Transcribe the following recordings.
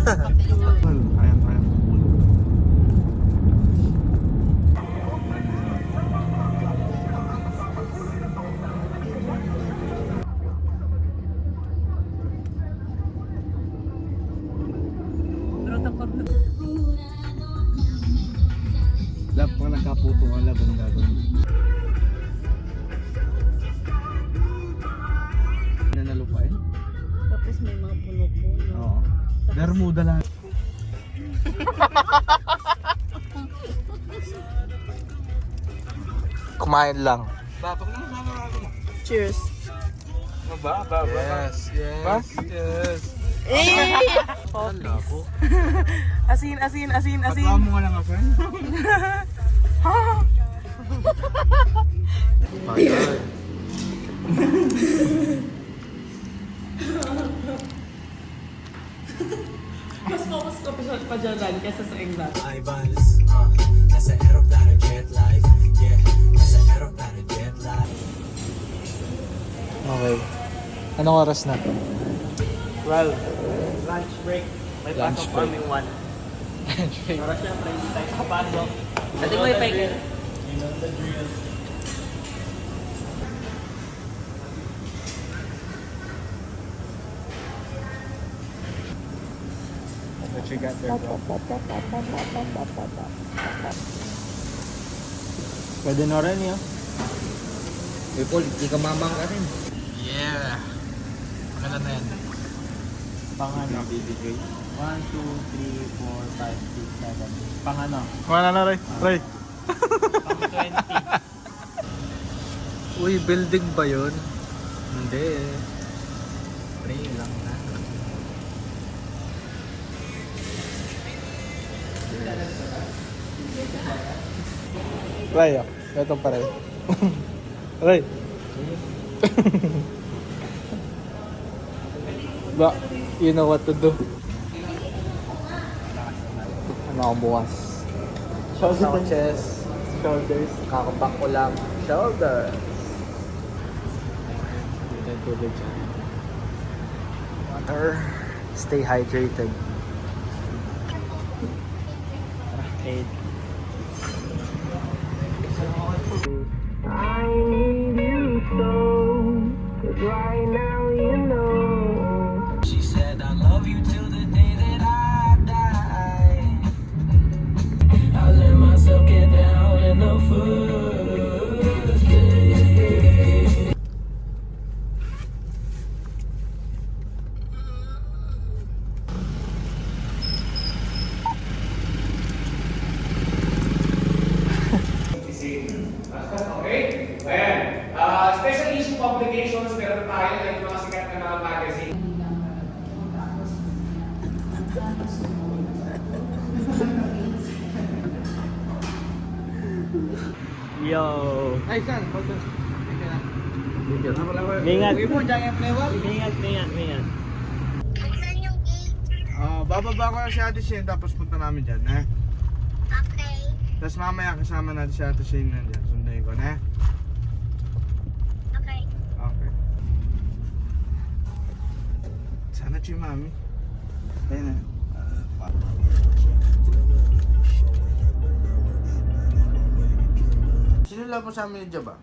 Ayan, ayan. Lab, pag nagkaputo ka, lab, anong gagawin? Nanalupain? Tapos may mga puno-puno. Oo. Bermuda lang. Kumain lang. Babag naman mga ako. Cheers. Ba? Yes, yes, yes. Oh, Wala po. asin, asin, asin, asin. Patuwa mo nga lang, friend. Ayan. Mas focus ko pa dyan kaysa sa England. Ivans, nasa aeroplano jet life, yeah, nasa aeroplano jet life. Okay. Anong oras na? 12. Lunch break. May Lunch pasok break. kami 1. Para syempre hindi tayo kapasok. Dati mo i-fake. What you got there, bro? Pwede na rin yun. Paul, di ka mamang ka rin. Yeah. Maganda na yan. Pangano? 1, 2, 3, 4, 5, 6, 7. Pangano? Kumana na, Ray. Ray. Pang 20. Uy, building ba yun? Hindi. Pray lang na. Ray, oh. Ito pa rin. Ray. Ba, you know what to do. Ano akong bukas? Shoulder, chest, shoulders. Kakabak ko lang. Shoulders. Dito yung tubig siya. Water. Stay hydrated. Okay. I need you so, 'cause right now you know. She said, I love you till the day that I die. I let myself get down in the first place. Okay? Ayan. Special issue publications, meron tayo ng mga sikat na mga magazine. Yo! Ay, saan? Photo. Mingat! Mingat, mingat, mingat. Bababa ko na si Ate Shane, tapos punta namin dyan, ha? Okay. Tapos mamaya kasama natin si Ate Shane nandiyan. Sundayin ko, na? Okay. Okay. Sana si Mami. Ayun na. Sino lang mo sa amin ni Jaba?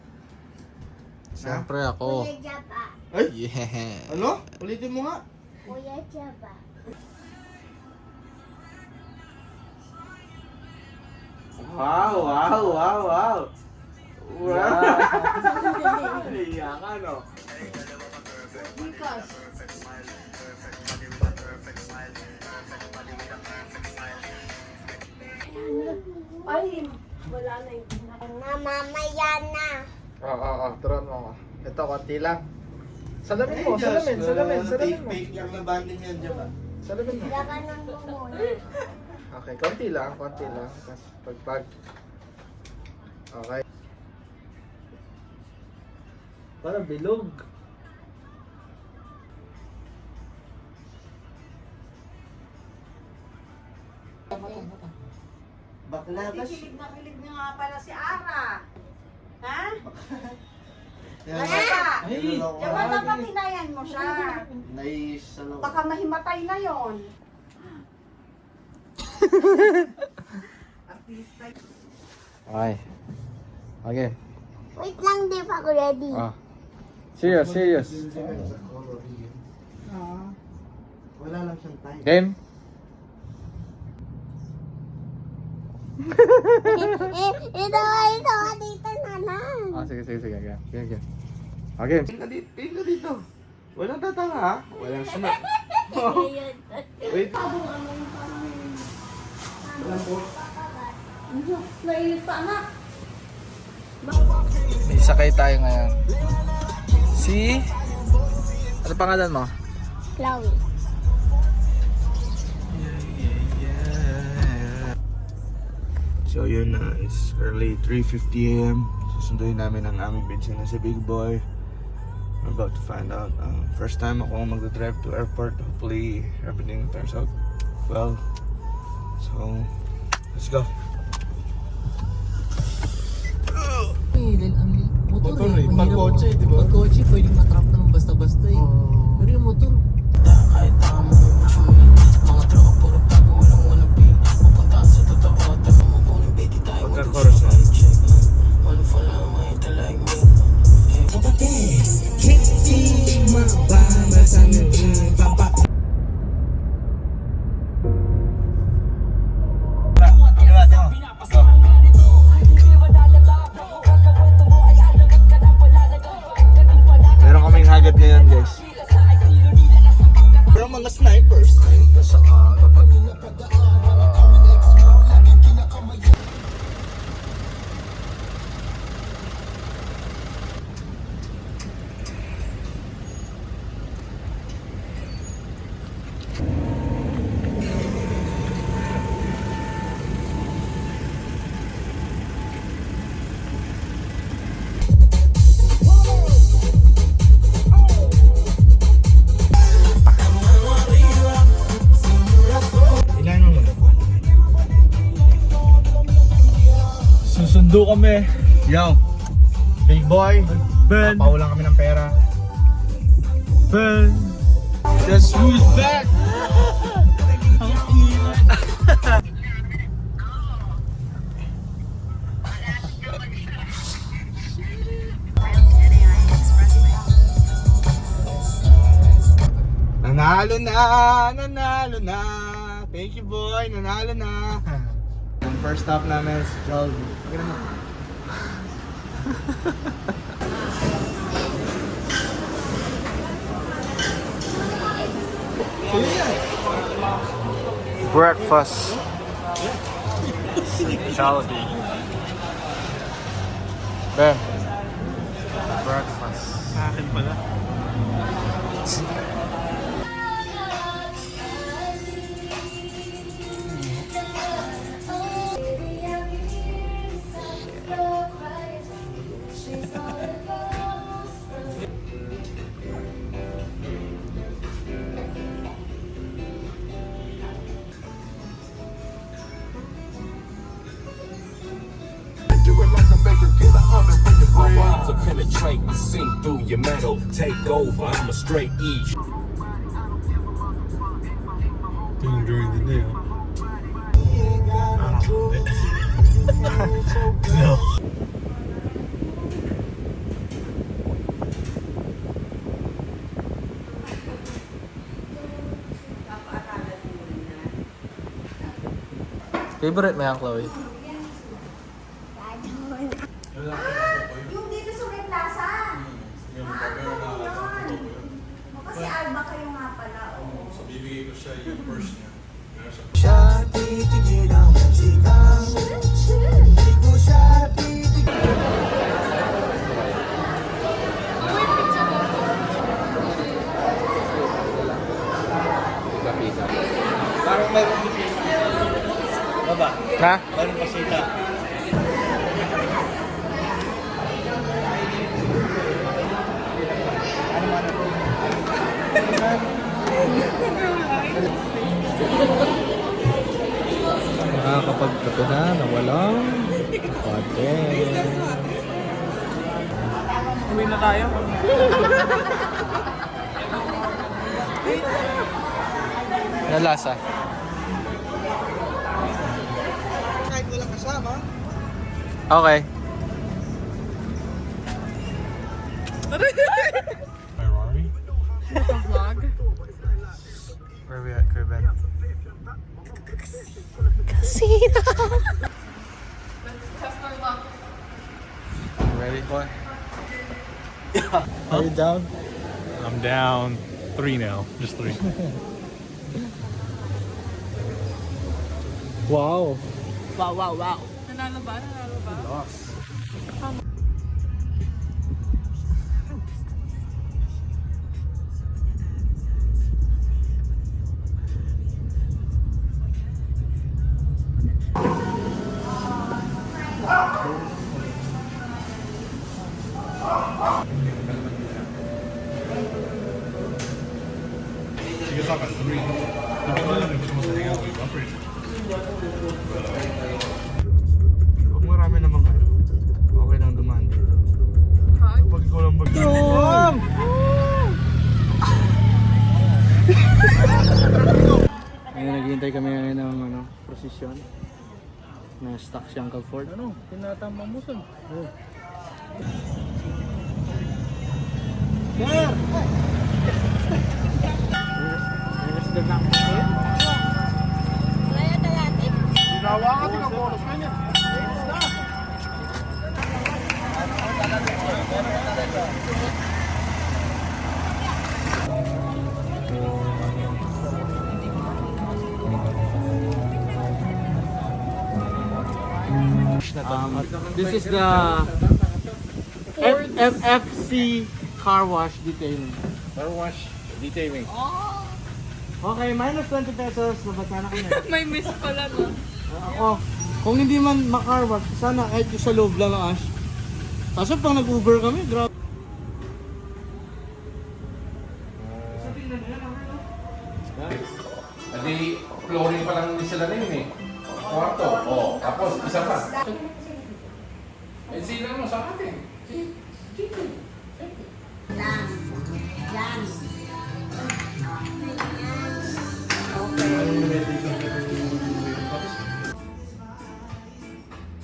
Siyempre ako. Kuya Jaba. Ay! Yeah. Ano? Ulitin mo nga. Kuya Jaba. Wow, wow, wow, wow. Wow. Iya ka, no? Ay, wala na yung mamamaya na. Oo, turuan mo ako. Ito, konti lang. Salamin mo, salamin mo. Fake lang na banding yan, Jaba. Salamin mo. Wala ka nang bumuna. Okay, konti lang. Tapos pagpag. Okay. Para bilog. Bakla ka Kilig na nga pala si Ara. Ha? Yan. Ay! Diba dapat hinayan mo siya? Nais, ano? Baka mahimatay na yon. Okay. Okay. Wait lang, di pa ako ready. Serious, serious. Wala lang siyang time. Game? Ito dito na lang. Sige. Game. Okay. Tingnan dito. Walang tatanga ha? Walang sunod. Wait. May sakay tayo ngayon. Si... Ano pangalan mo? Chloe. So yun na, it's early 3:50 AM. Susunduin namin ang aming bensin na si Big Boy. We're about to find out. First time ako mag-drive to airport. Hopefully everything turns out well. So, let's go. Motor eh. Pag kotse, di ba? Pag kotse, pwedeng matrap naman basta-basta eh. Pero yung motor, kahit tama mga tropa, puro tago, walang wanabi. Pupunta sa totoo, tanong mo kung yung baby tayo. Pagka-chorus na. Wala pala, may talag mo. Meron kaming hagat ngayon, guys. Pero mga snipers. Susundo kami. Yo. Big Boy. Ben. Paulang kami ng pera. Ben. Guess who's back? Nanalo na. Thank you, boy. Nanalo na. Ang first stop namin is Jollibee. Tignan mo. Breakfast. Jollibee. Ben. Breakfast. Sa akin pala. To penetrate, sink through your metal, take over, I'm a straight E. Ito yung during the day, No. Favorite mo yan, Chloe? Yung dito sa may plaza. Yun. Kasi Alba kayo nga pala. So bibigay ko siya yung purse niya. Parang mayroong baba. Ha? Mayroong pasita. Nakakapagkape na walang pate. Uwi na tayo. Ano lasa? Okay. Ferrari? Where we at, Kirben? You ready, boy? Are you down? I'm down 3 now. Just 3. Wow. Nanalo ba? You can talk about 3. Depende lang kung gusto mo sa hangout with bumpers. Kung marami naman kayo, okay lang dumaan dito. Kapag ikaw lang mag- Ngayon naghihintay kami ngayon ng prosesyon. Na stuck si Uncle Ford. Ano? Tinatambang mo saan? Oh. Sir! Where's the back? This is the FFC car wash detailing. Car wash detailing. Okay, minus 20 pesos. Nabata na kami. May miss pala no. Ako, kung hindi man ma-car wash, sana kahit yung sa loob lang ang Ash. Kaso pang nag-Uber kami, grabe. Hindi, flooring pa lang hindi sila na yun eh. Kwarto. Oh, tapos isa pa. Eh, sila mo sa atin. Lang. Yan.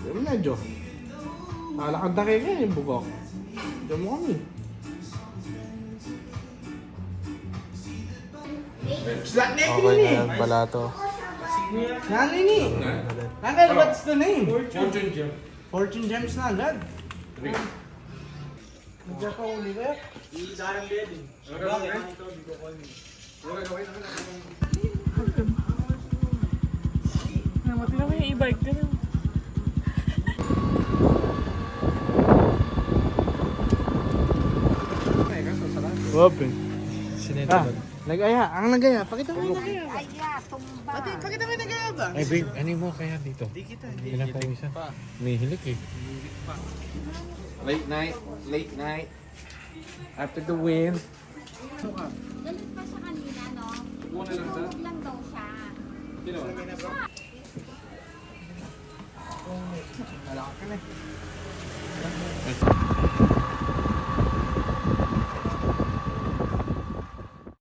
Pero medyo. Nalakad na kayo ngayon yung bugok. Diyan mo kami. Okay na yan pala to. Nanini! Nanay, what's the name? Fortune Gem. Fortune Gems na agad. Diyan ka uli ka? Namatay naman yung e-bike din. Wape. Nag-aya. Ang nag-aya. Pakita mo yung nag-aya. Aya, tumba. Pakita mo yung nag-aya ba? Ay, babe, ano mo kaya dito? Di kita. Pinapawisa. May hilik eh. Late night. After the wind. Galit pa siya kanina, no? Tulog lang daw siya.